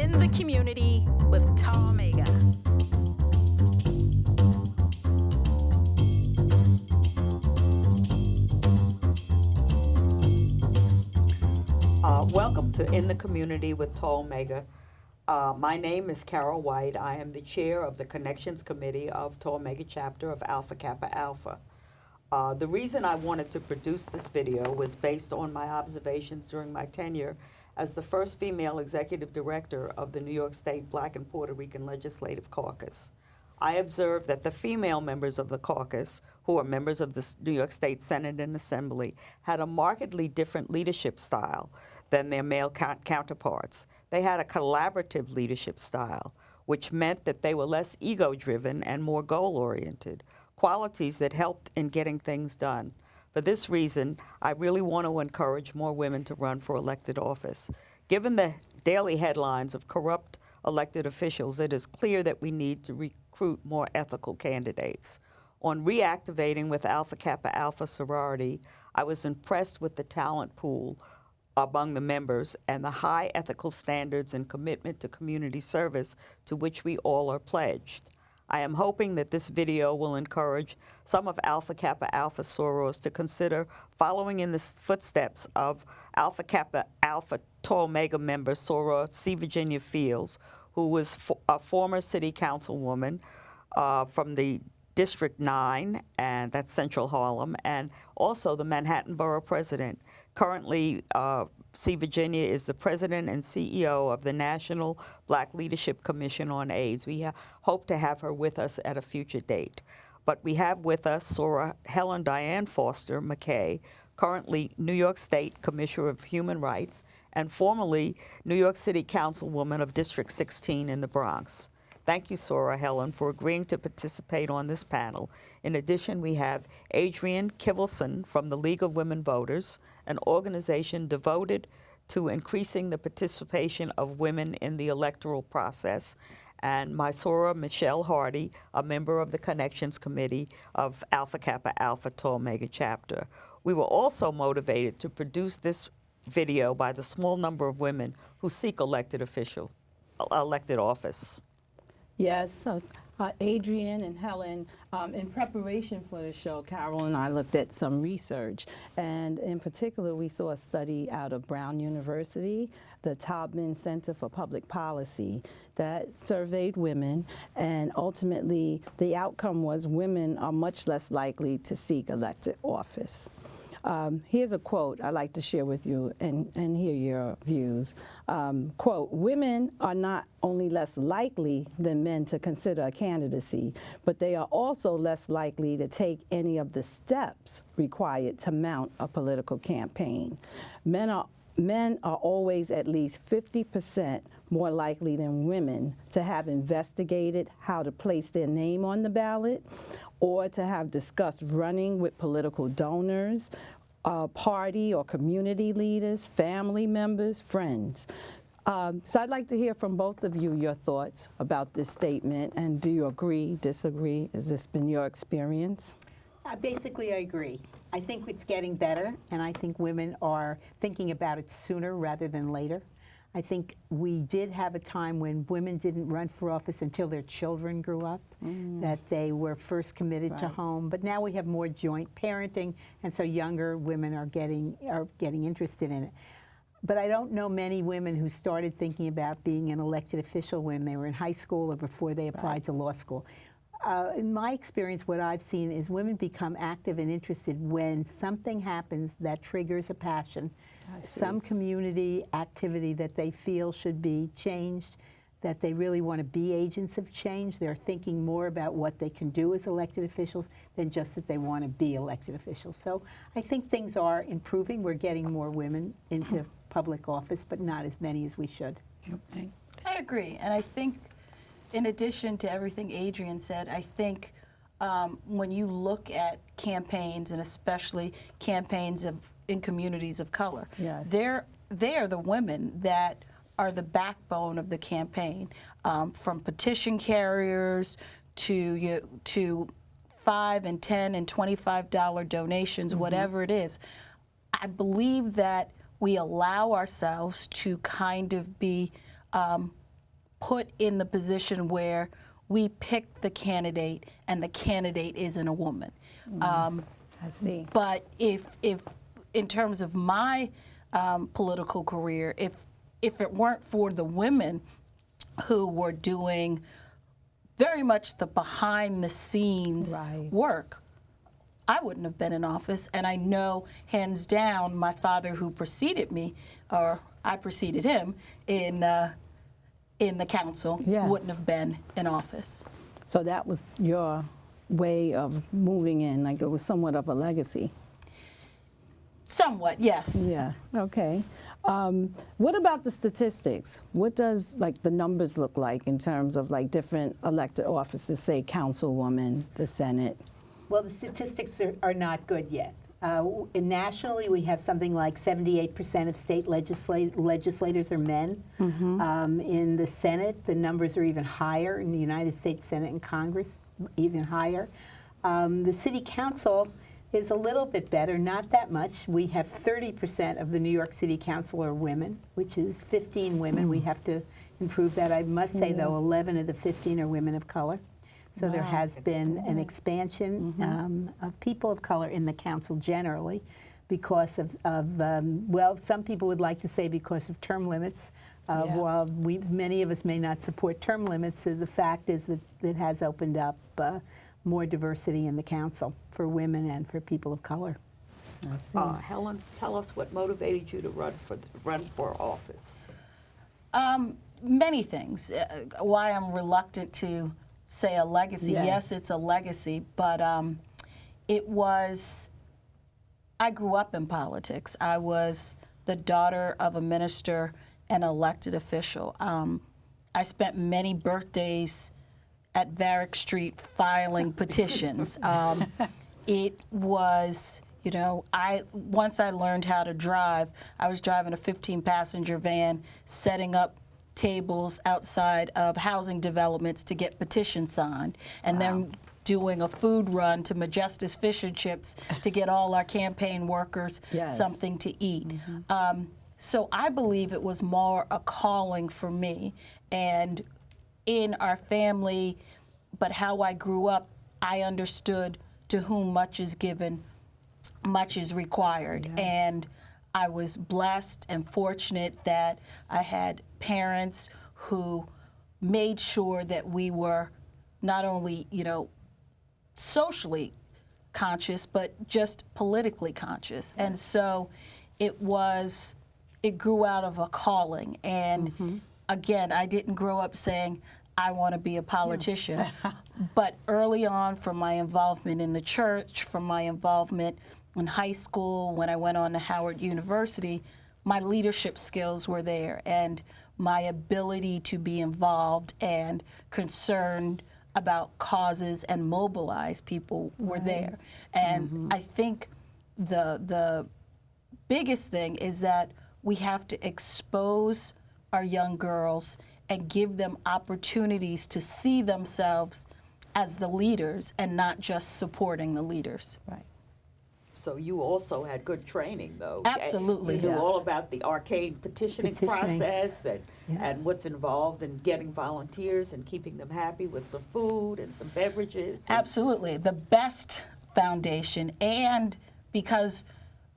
In the Community with Tall Mega. Welcome to In the Community with Tall Mega. My name is Carol White. I am the chair of the Connections Committee of Tall Mega Chapter of Alpha Kappa Alpha. The reason I wanted to produce this video was based on my observations during my tenure as the first female executive director of the New York State Black and Puerto Rican Legislative Caucus. I observed that the female members of the caucus, who are members of the New York State Senate and Assembly, had a markedly different leadership style than their male counterparts. They had a collaborative leadership style, which meant that they were less ego-driven and more goal-oriented, qualities that helped in getting things done. For this reason, I really want to encourage more women to run for elected office. Given the daily headlines of corrupt elected officials, it is clear that we need to recruit more ethical candidates. On reactivating with Alpha Kappa Alpha sorority, I was impressed with the talent pool among the members and the high ethical standards and commitment to community service to which we all are pledged. I am hoping that this video will encourage some of Alpha Kappa Alpha sorors to consider following in the footsteps of Alpha Kappa Alpha Tall Mega member soror C. Virginia Fields, who was a former city councilwoman from the District 9, and that's Central Harlem, and also the Manhattan Borough President. Currently, C. Virginia is the president and CEO of the National Black Leadership Commission on AIDS. We hope to have her with us at a future date. But we have with us Soror Helen Diane Foster McKay, currently New York State Commissioner of Human Rights and formerly New York City Councilwoman of District 16 in the Bronx. Thank you, Soror Helen, for agreeing to participate on this panel. In addition, we have Adrienne Kivelson from the League of Women Voters, an organization devoted to increasing the participation of women in the electoral process, and my soror Michelle Hardy, a member of the Connections Committee of Alpha Kappa Alpha Tall Mega Chapter. We were also motivated to produce this video by the small number of women who seek elected office. Yes, Adrienne and Helen, in preparation for the show, Carol and I looked at some research, and in particular, we saw a study out of Brown University, the Taubman Center for Public Policy, that surveyed women, and ultimately, the outcome was women are much less likely to seek elected office. Here's a quote I'd like to share with you and hear your views. Quote, women are not only less likely than men to consider a candidacy, but they are also less likely to take any of the steps required to mount a political campaign. Men are always at least 50% more likely than women to have investigated how to place their name on the ballot or to have discussed running with political donors, party or community leaders, family members, friends. So I'd like to hear from both of you your thoughts about this statement, and do you agree, disagree? Has this been your experience? Basically, I agree. I think it's getting better, and I think women are thinking about it sooner rather than later. I think we did have a time when women didn't run for office until their children grew up, that they were first committed to home. But now we have more joint parenting, and so younger women are getting interested in it. But I don't know many women who started thinking about being an elected official when they were in high school or before they applied to law school. In my experience, what I've seen is women become active and interested when something happens that triggers a passion, some community activity that they feel should be changed, that they really want to be agents of change. They're thinking more about what they can do as elected officials than just that they want to be elected officials. So I think things are improving. We're getting more women into public office, but not as many as we should. Okay. I agree, and I think in addition to everything Adrienne said, I think when you look at campaigns, and especially campaigns in communities of color, yes, they're the women that are the backbone of the campaign, from petition carriers to $5 and $10 and $25 donations, whatever it is. I believe that we allow ourselves to kind of be put in the position where we pick the candidate and the candidate isn't a woman. I see. But if in terms of my political career, if it weren't for the women who were doing very much the behind the scenes Right. work, I wouldn't have been in office. And I know, hands down, my father, who preceded me, or I preceded him in the council, Yes. wouldn't have been in office. So that was your way of moving in, like it was somewhat of a legacy. Somewhat, yes. Yeah, okay. What about the statistics? What does like the numbers look like in terms of like different elected offices, say councilwoman, the Senate? Well, the statistics are not good yet. Nationally, we have something like 78% of state legislators are men. In the Senate, the numbers are even higher. In the United States Senate and Congress, even higher. The City Council is a little bit better, not that much. We have 30% of the New York City Council are women, which is 15 women. We have to improve that. I must say, though, 11 of the 15 are women of color. So there has been an expansion of people of color in the council generally because of well, some people would like to say because of term limits. While many of us may not support term limits, the fact is that it has opened up more diversity in the council for women and for people of color. I see. Helen, tell us what motivated you to run for office. Many things. Why I'm reluctant to say a legacy. Yes, it's a legacy, but it was, I grew up in politics. I was the daughter of a minister and elected official. I spent many birthdays at Varick Street filing petitions. It was, you know, once I learned how to drive, I was driving a 15-passenger van, setting up tables outside of housing developments to get petitions signed, and then doing a food run to Majestic's Fish and Chips to get all our campaign workers something to eat. So I believe it was more a calling for me, and in our family, but how I grew up, I understood to whom much is given, much is required. And I was blessed and fortunate that I had parents who made sure that we were not only, you know, socially conscious, but just politically conscious. And so it grew out of a calling. And again, I didn't grow up saying, I want to be a politician. But early on, from my involvement in the church, from my involvement in high school, when I went on to Howard University, my leadership skills were there, and my ability to be involved and concerned about causes and mobilize people were there. And I think the biggest thing is that we have to expose our young girls and give them opportunities to see themselves as the leaders and not just supporting the leaders. Right. So you also had good training, though. Absolutely. You knew all about the arcade petitioning process and what's involved in getting volunteers and keeping them happy with some food and some beverages. Absolutely. The best foundation. And because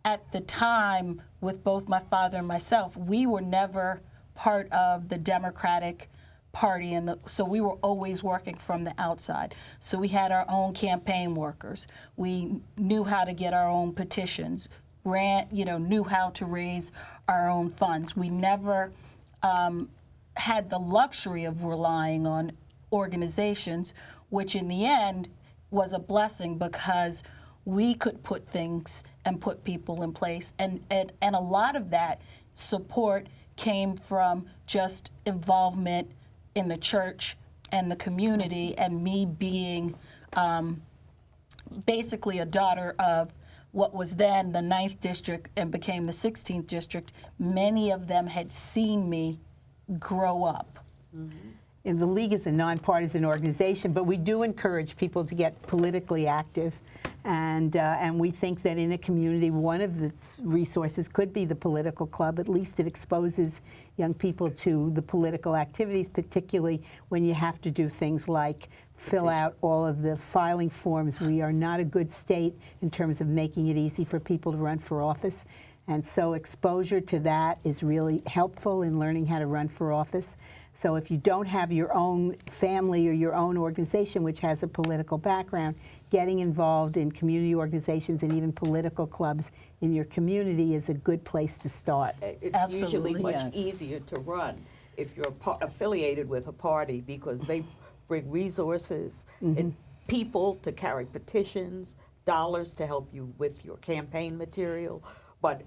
at the time, with both my father and myself, we were never part of the Democratic Party, so we were always working from the outside. So we had our own campaign workers. We knew how to get our own petitions, knew how to raise our own funds. We never had the luxury of relying on organizations, which in the end was a blessing because we could put things and put people in place. And a lot of that support came from just involvement in the church and the community, and me being basically a daughter of what was then the 9th District and became the 16th District. Many of them had seen me grow up. And the League is a nonpartisan organization, but we do encourage people to get politically active. And we think that in a community, one of the resources could be the political club. At least it exposes young people to the political activities, particularly when you have to do things like fill out all of the filing forms. We are not a good state in terms of making it easy for people to run for office. And so exposure to that is really helpful in learning how to run for office. So if you don't have your own family or your own organization which has a political background, getting involved in community organizations and even political clubs in your community is a good place to start. It's Absolutely, usually much yes. easier to run if you're affiliated with a party, because they bring resources and people to carry petitions, dollars to help you with your campaign material. But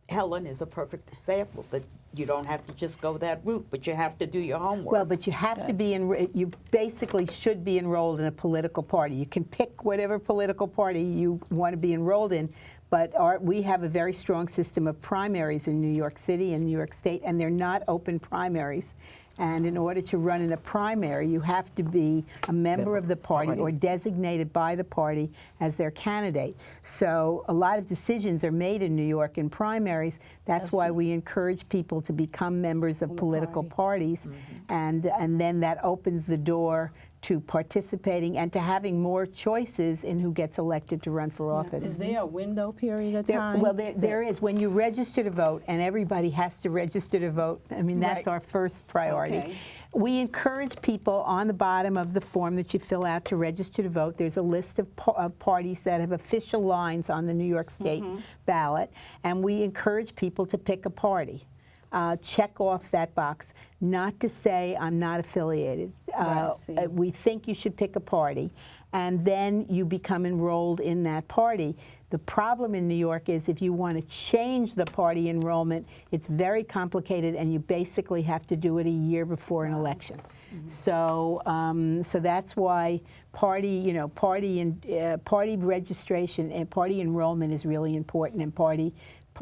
Helen is a perfect example that you don't have to just go that route, but you have to do your homework. Well, but you have to be you basically should be enrolled in a political party. You can pick whatever political party you want to be enrolled in, but we have a very strong system of primaries in New York City and New York State, and they're not open primaries. And in order to run in a primary, you have to be a member of the party or designated by the party as their candidate. So a lot of decisions are made in New York in primaries. That's why we encourage people to become members of political parties. And then that opens the door to participating and to having more choices in who gets elected to run for office. Is there a window period of time? Well, there is. When you register to vote, and everybody has to register to vote, I mean, that's our first priority. Okay. We encourage people on the bottom of the form that you fill out to register to vote. There's a list of parties that have official lines on the New York State ballot, and we encourage people to pick a party. Check off that box. Not to say I'm not affiliated. We think you should pick a party, and then you become enrolled in that party. The problem in New York is if you want to change the party enrollment, it's very complicated, and you basically have to do it a year before an election. So that's why party registration and party enrollment is really important, and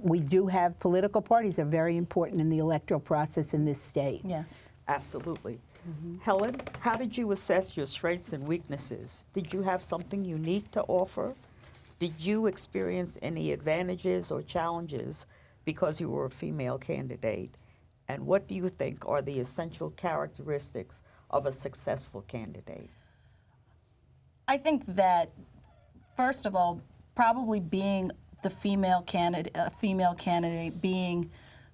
we do have political parties are very important in the electoral process in this state. Yes. Absolutely. Helen, how did you assess your strengths and weaknesses? Did you have something unique to offer? Did you experience any advantages or challenges because you were a female candidate? And what do you think are the essential characteristics of a successful candidate? I think that, first of all, probably being the female candidate, being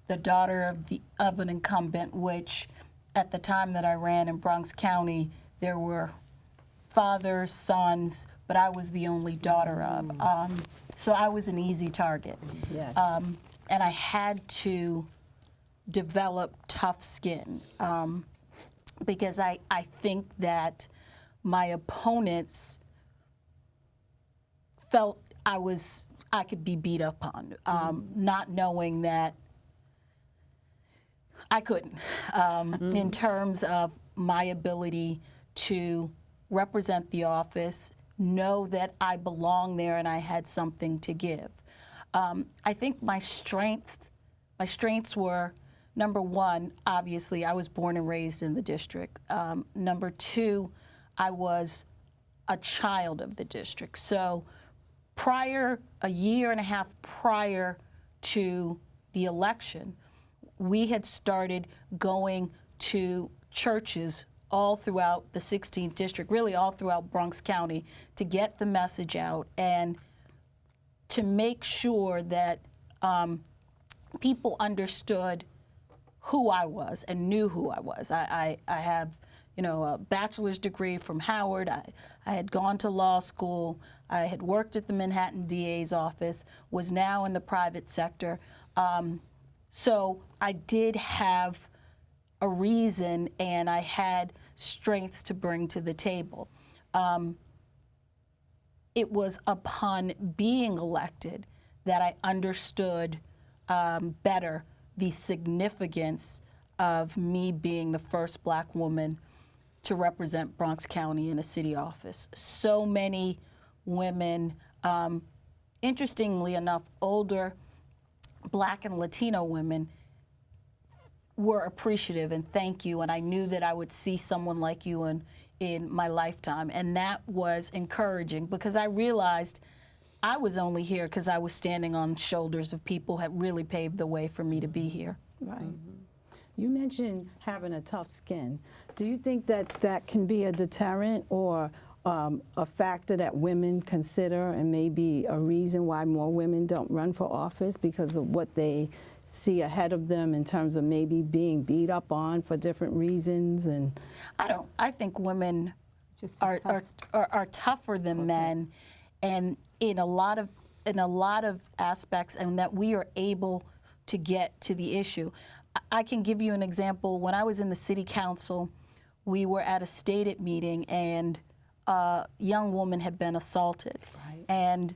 the daughter of an incumbent, which at the time that I ran in Bronx County, there were fathers, sons, but I was the only daughter of. So I was an easy target. Yes. And I had to develop tough skin because I think that my opponents felt I could be beat up on, not knowing that I couldn't, in terms of my ability to represent the office, know that I belong there and I had something to give. I think my strengths were, number one, obviously, I was born and raised in the district. Number two, I was a child of the district. So a year and a half prior to the election, we had started going to churches all throughout the 16th district, really all throughout Bronx County, to get the message out and to make sure that people understood who I was and knew who I was. I have a bachelor's degree from Howard. I had gone to law school. I had worked at the Manhattan DA's office, was now in the private sector. So I did have a reason, and I had strengths to bring to the table. It was upon being elected that I understood better the significance of me being the first Black woman to represent Bronx County in a city office. So many women, interestingly enough, older Black and Latino women were appreciative and thank you, and I knew that I would see someone like you in my lifetime, and that was encouraging because I realized I was only here because I was standing on shoulders of people who had really paved the way for me to be here. Right. You mentioned having a tough skin. Do you think that that can be a deterrent or a factor that women consider and maybe a reason why more women don't run for office because of what they see ahead of them in terms of maybe being beat up on for different reasons? And I think women Just are tougher than men, and in a lot of aspects, and that we are able to get to the issue. I can give you an example. When I was in the city council, we were at a stated meeting, and a young woman had been assaulted. Right. And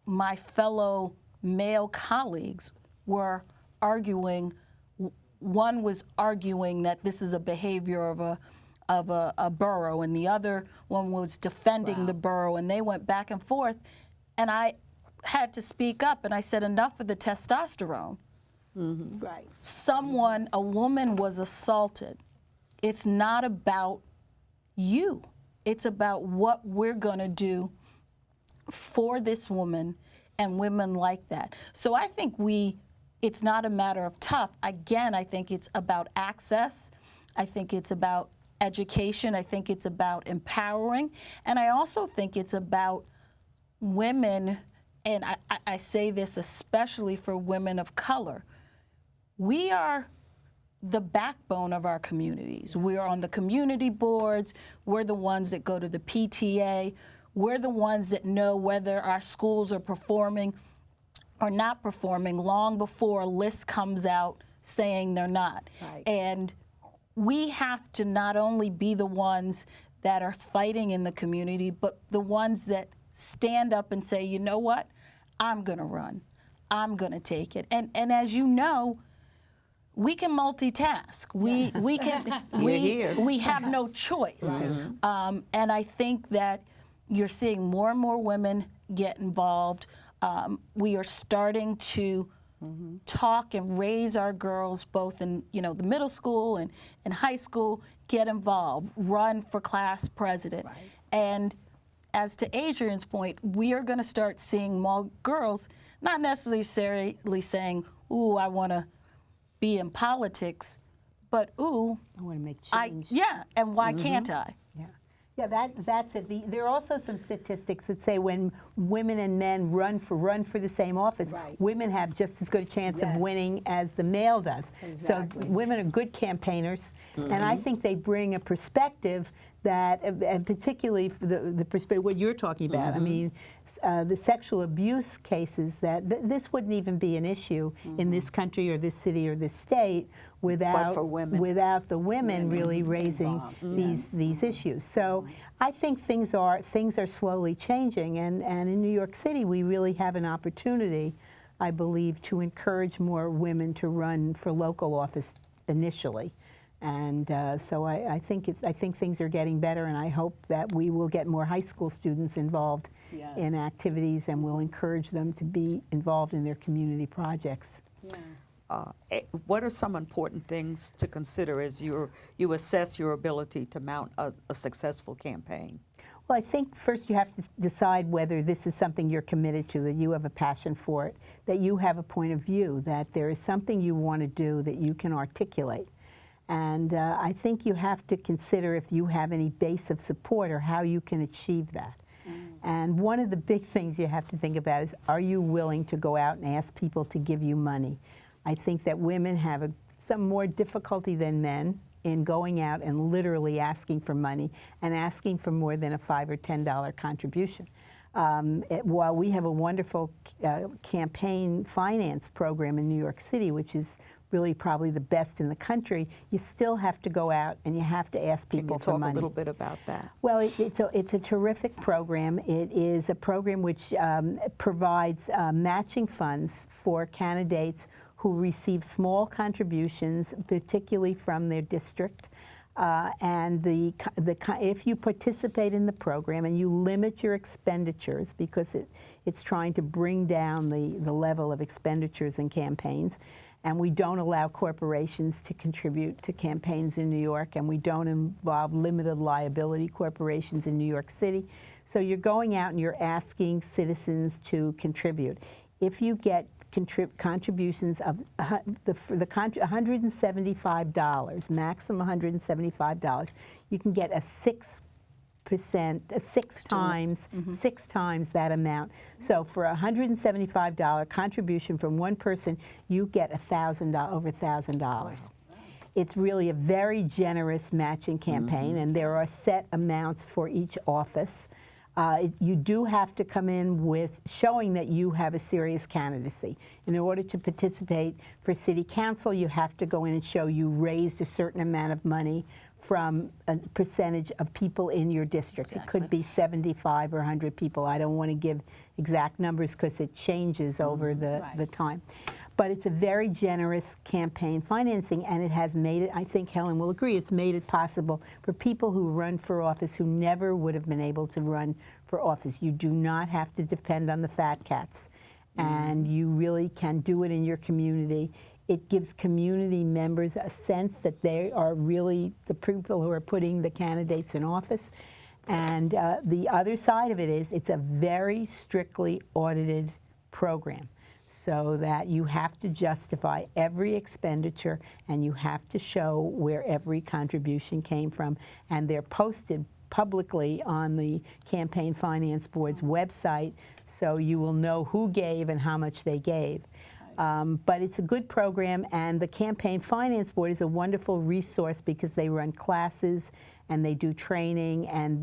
my fellow male colleagues were arguing. One was arguing that this is a behavior of a borough, and the other one was defending the borough, and they went back and forth. And I had to speak up, and I said, enough of the testosterone. right. A woman was assaulted. It's not about you. It's about what we're going to do for this woman and women like that. So I think it's not a matter of tough. Again, I think it's about access. I think it's about education. I think it's about empowering. And I also think it's about women, and I say this especially for women of color. We are the backbone of our communities. Yes. We're on the community boards. We're the ones that go to the PTA. We're the ones that know whether our schools are performing or not performing long before a list comes out saying they're not. Right. And we have to not only be the ones that are fighting in the community, but the ones that stand up and say, you know what, I'm going to run. I'm going to take it. And as you know, we can multitask. We have no choice. Right. And I think that you're seeing more and more women get involved. We are starting to talk and raise our girls both in the middle school and in high school, get involved, run for class president. Right. And as to Adrienne's point, we are going to start seeing more girls not necessarily saying, ooh, I want to be in politics, but ooh, I want to make change. And why can't I? Yeah, that's it. There are also some statistics that say when women and men run for the same office, right, women have just as good a chance of winning as the male does. Exactly. So women are good campaigners, and I think they bring a perspective that, and particularly for the perspective what you're talking about. I mean, the sexual abuse cases, that this wouldn't even be an issue in this country or this city or this state without the women really raising these issues. So I think things are slowly changing, and in New York City we really have an opportunity, I believe, to encourage more women to run for local office initially. And so I think things are getting better, and I hope that we will get more high school students involved in activities, and we'll encourage them to be involved in their community projects. What are some important things to consider as you assess your ability to mount a successful campaign? Well, I think first you have to decide whether this is something you're committed to, that you have a passion for it, that you have a point of view, that there is something you want to do that you can articulate. And I think you have to consider if you have any base of support or how you can achieve that. And one of the big things you have to think about is, are you willing to go out and ask people to give you money? I think that women have some more difficulty than men in going out and literally asking for money and asking for more than a $5 or $10 contribution. While we have a wonderful campaign finance program in New York City, which is really probably the best in the country, you still have to go out and you have to ask people for money. Can you talk a little bit about that? Well, it's a terrific program. It is a program which provides matching funds for candidates who receive small contributions, particularly from their district. And if you participate in the program and you limit your expenditures, because it's trying to bring down the level of expenditures in campaigns, And we don't allow corporations to contribute to campaigns in New York, and we don't involve limited liability corporations in New York City. So you're going out and you're asking citizens to contribute. If you get contributions of $175, maximum $175, you can get a 6% six times that amount. So for a $175 contribution from one person, you get over $1,000. Wow. It's really a very generous matching campaign, and there are set amounts for each office. You do have to come in with showing that you have a serious candidacy. In order to participate for city council, you have to go in and show you raised a certain amount of money from a percentage of people in your district. Exactly. It could be 75 or 100 people. I don't want to give exact numbers because it changes over the time. But it's a very generous campaign financing, and it has made it, I think Helen will agree, it's made it possible for people who run for office who never would have been able to run for office. You do not have to depend on the fat cats, and you really can do it in your community. It gives community members a sense that they are really the people who are putting the candidates in office. And the other side of it is it's a very strictly audited program, so that you have to justify every expenditure and you have to show where every contribution came from. And they're posted publicly on the Campaign Finance Board's website, so you will know who gave and how much they gave. But it's a good program, and the Campaign Finance Board is a wonderful resource because they run classes and they do training, and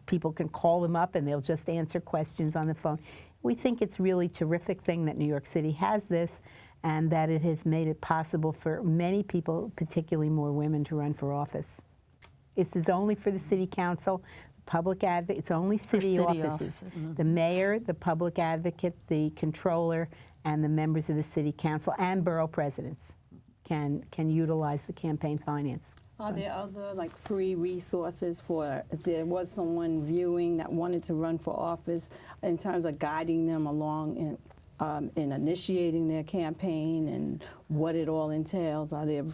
people can call them up and they'll just answer questions on the phone. We think it's really a terrific thing that New York City has this, and that it has made it possible for many people, particularly more women, to run for office. This is only for the city council, public advocate, it's only city offices. The mayor, the public advocate, the controller, and the members of the city council and borough presidents can utilize the campaign finance. Are there other free resources for if there was someone viewing that wanted to run for office in terms of guiding them along in initiating their campaign and what it all entails? Are there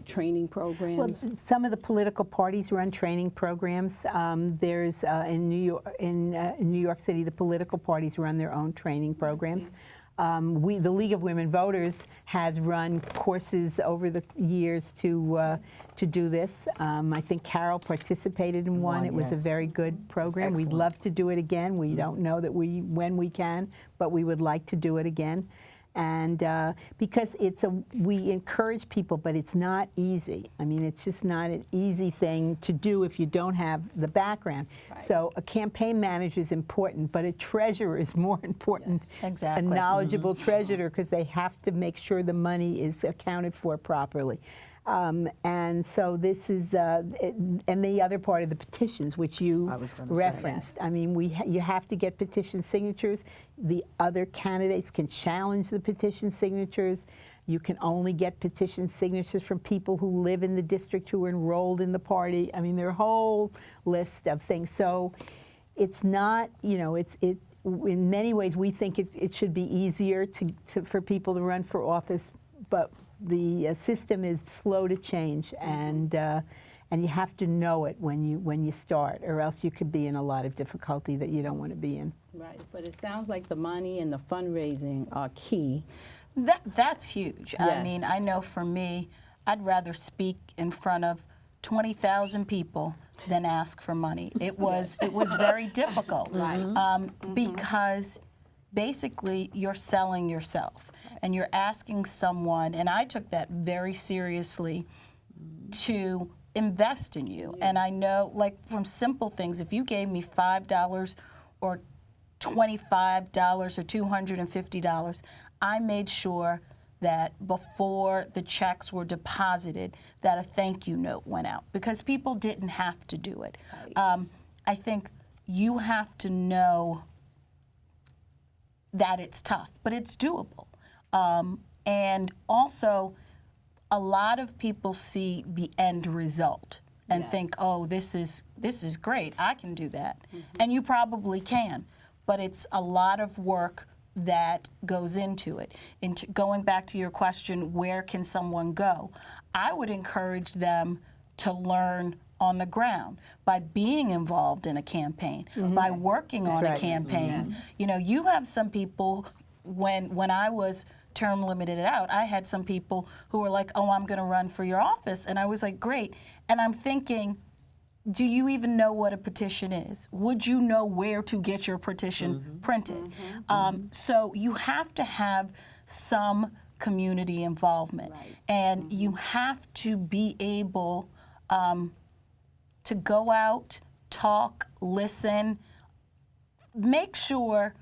training programs? Well, some of the political parties run training programs. There's in New York City, the political parties run their own training programs. The League of Women Voters has run courses over the years to do this. I think Carol participated in one. It was a very good program. We'd love to do it again. We don't know that when we can, but we would like to do it again. And because we encourage people, but it's not easy. I mean, it's just not an easy thing to do if you don't have the background. Right. So a campaign manager is important, but a treasurer is more important. Yes, exactly. A knowledgeable treasurer, because they have to make sure the money is accounted for properly. And so this is, and the other part of the petitions, which you referenced. I mean, you have to get petition signatures. The other candidates can challenge the petition signatures. You can only get petition signatures from people who live in the district, who are enrolled in the party. I mean, there are a whole list of things. So it's not, in many ways, we think it should be easier for people to run for office, but the system is slow to change, and you have to know it when you start, or else you could be in a lot of difficulty that you don't want to be in. Right, but it sounds like the money and the fundraising are key. That's huge. Yes. I mean, I know for me, I'd rather speak in front of 20,000 people than ask for money. It was very difficult, right? Because basically you're selling yourself. And you're asking someone, and I took that very seriously, to invest in you. And I know, from simple things, if you gave me $5 or $25 or $250, I made sure that before the checks were deposited, that a thank you note went out, because people didn't have to do it. Right. I think you have to know that it's tough, but it's doable. And also, a lot of people see the end result and think, oh, this is great, I can do that. And you probably can, but it's a lot of work that goes into it. Going back to your question, where can someone go? I would encourage them to learn on the ground by being involved in a campaign, by working on a campaign. You know, you have some people, when I was term limited it out, I had some people who were like, oh, I'm going to run for your office. And I was like, great. And I'm thinking, do you even know what a petition is? Would you know where to get your petition printed? So you have to have some community involvement. And you have to be able to go out, talk, listen, make sure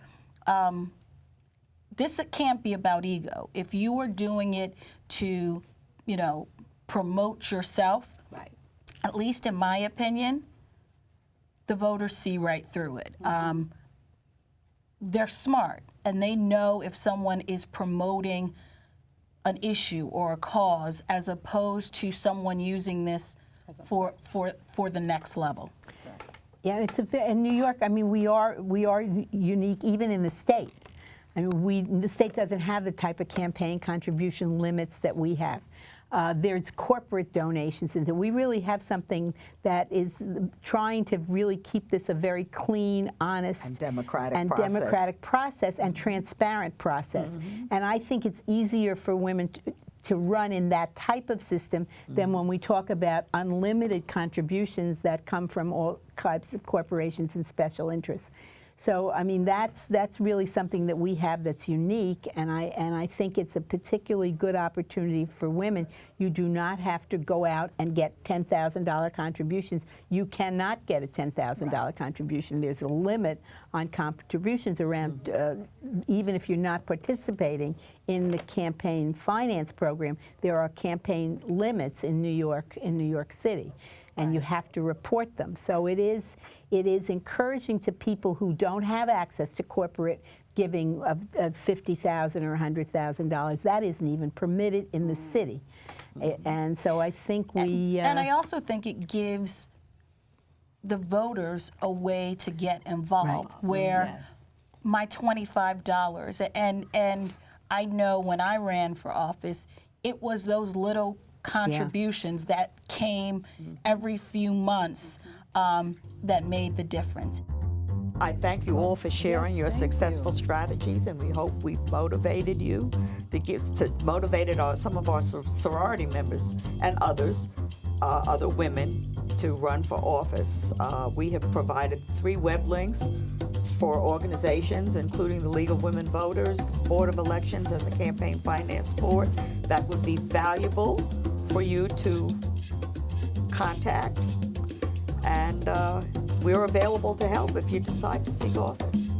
this can't be about ego. If you are doing it to, you know, promote yourself, at least in my opinion, the voters see right through it. They're smart, and they know if someone is promoting an issue or a cause as opposed to someone using this for the next level. Yeah, in New York, I mean, we are unique even in the state. I mean, the state doesn't have the type of campaign contribution limits that we have. There's corporate donations, and we really have something that is trying to really keep this a very clean, honest, And democratic process and transparent process. And I think it's easier for women to run in that type of system than when we talk about unlimited contributions that come from all types of corporations and special interests. So, I mean, that's really something that we have that's unique, and I think it's a particularly good opportunity for women. You do not have to go out and get $10,000 contributions. You cannot get a $10,000 contribution. There's a limit on contributions around, even if you're not participating in the campaign finance program, there are campaign limits in New York City. And you have to report them. So it is encouraging to people who don't have access to corporate giving of $50,000 or $100,000. That isn't even permitted in the city. And so I think we... And I also think it gives the voters a way to get involved, where my $25, and I know when I ran for office, it was those little contributions that came every few months that made the difference. I thank you all for sharing your successful strategies, and we hope we motivated you motivated some of our sorority members and others, other women, to run for office. We have provided 3 web links for organizations, including the League of Women Voters, the Board of Elections, and the Campaign Finance Board, that would be valuable for you to contact. And we're available to help if you decide to seek office.